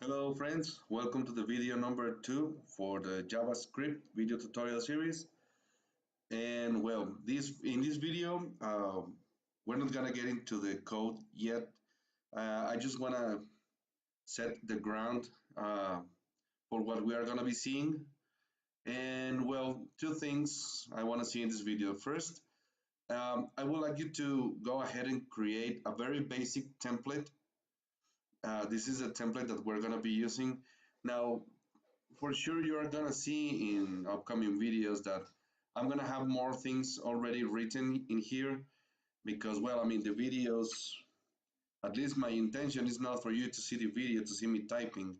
Hello friends, welcome to the video number 2 for the JavaScript video tutorial series. And well, in this video, we're not gonna get into the code yet. I just wanna set the ground for what we are gonna be seeing. And well, two things I wanna see in this video. First, I would like you to go ahead and create a very basic template. This is a template that we're gonna be using. Now, for sure you are gonna see in upcoming videos that I'm gonna have more things already written in here because, well, I mean, the videos, at least my intention is not for you to see the video to see me typing.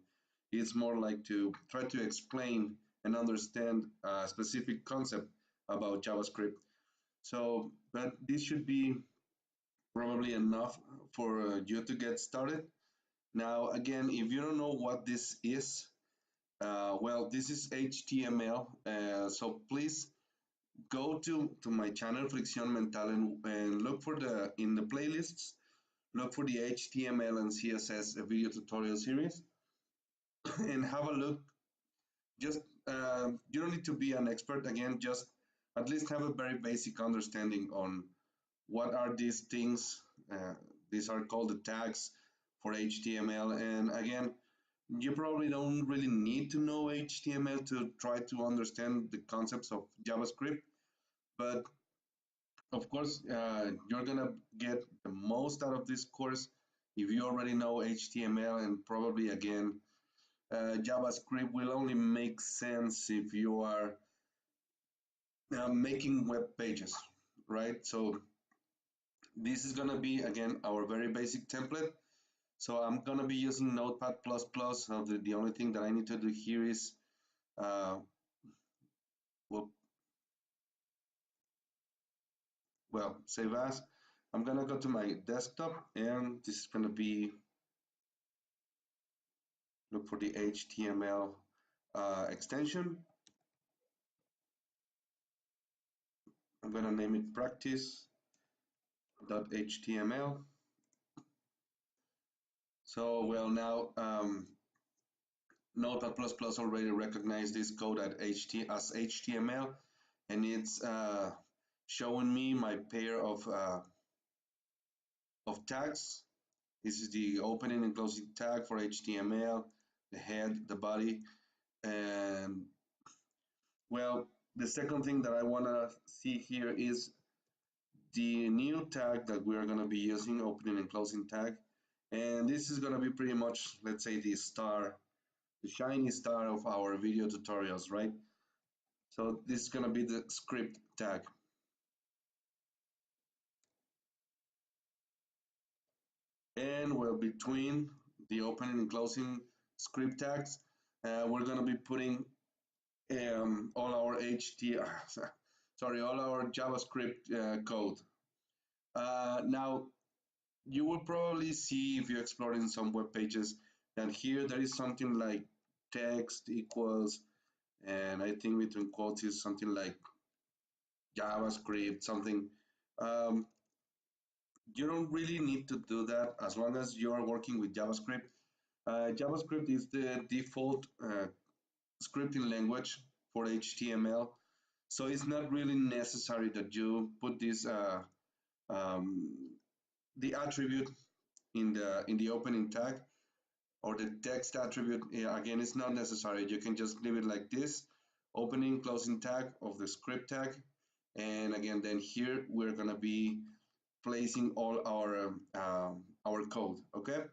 It's more like to try to explain and understand a specific concept about JavaScript. So, but this should be probably enough for you to get started. Now, again, if you don't know what this is, well, this is HTML, so please go to my channel Fricción Mental and look for in the playlists, look for the HTML and CSS video tutorial series and have a look. Just you don't need to be an expert, again, just at least have a very basic understanding on what are these things. These are called the tags for HTML, and again, you probably don't really need to know HTML to try to understand the concepts of JavaScript, but of course, you're gonna get the most out of this course if you already know HTML, and probably again, JavaScript will only make sense if you are making web pages, right? So this is gonna be, again, our very basic template. So I'm gonna be using Notepad++. So the only thing that I need to do here is, well, save as. I'm gonna go to my desktop, and this is gonna be, look for the HTML extension. I'm gonna name it practice.html. So, well, now Notepad++ already recognized this code as HTML, and it's showing me my pair of tags. This is the opening and closing tag for HTML, the head, the body, and well, the second thing that I want to see here is the new tag that we are going to be using, opening and closing tag. And this is going to be pretty much, let's say, the star, the shiny star of our video tutorials, right? So this is going to be the script tag. And well, between the opening and closing script tags, we're going to be putting all our all our JavaScript code. Now, you will probably see, if you're exploring some web pages, that here there is something like text equals, and I think between quotes is something like JavaScript, something. Um, you don't really need to do that as long as you're working with JavaScript. JavaScript is the default scripting language for HTML, so it's not really necessary that you put this the attribute in the opening tag, or the text attribute. Yeah, again, it's not necessary. You can just leave it like this, opening closing tag of the script tag, and again, then here we're gonna be placing all our code. Okay,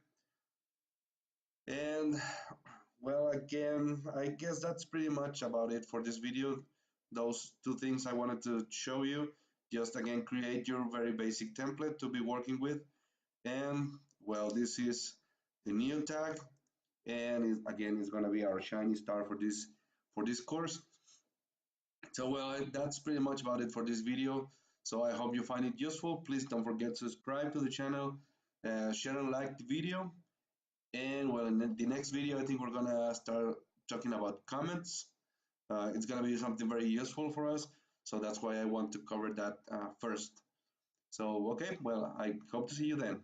and well, again, I guess that's pretty much about it for this video. Those two things I wanted to show you. Just again, create your very basic template to be working with. And well, this is the new tag, and again, it's going to be our shiny star for this course. So well, that's pretty much about it for this video. So I hope you find it useful. Please don't forget to subscribe to the channel, share and like the video. And well, in the next video, I think we're gonna start talking about comments. It's gonna be something very useful for us, so that's why I want to cover that first. So okay, well, I hope to see you then.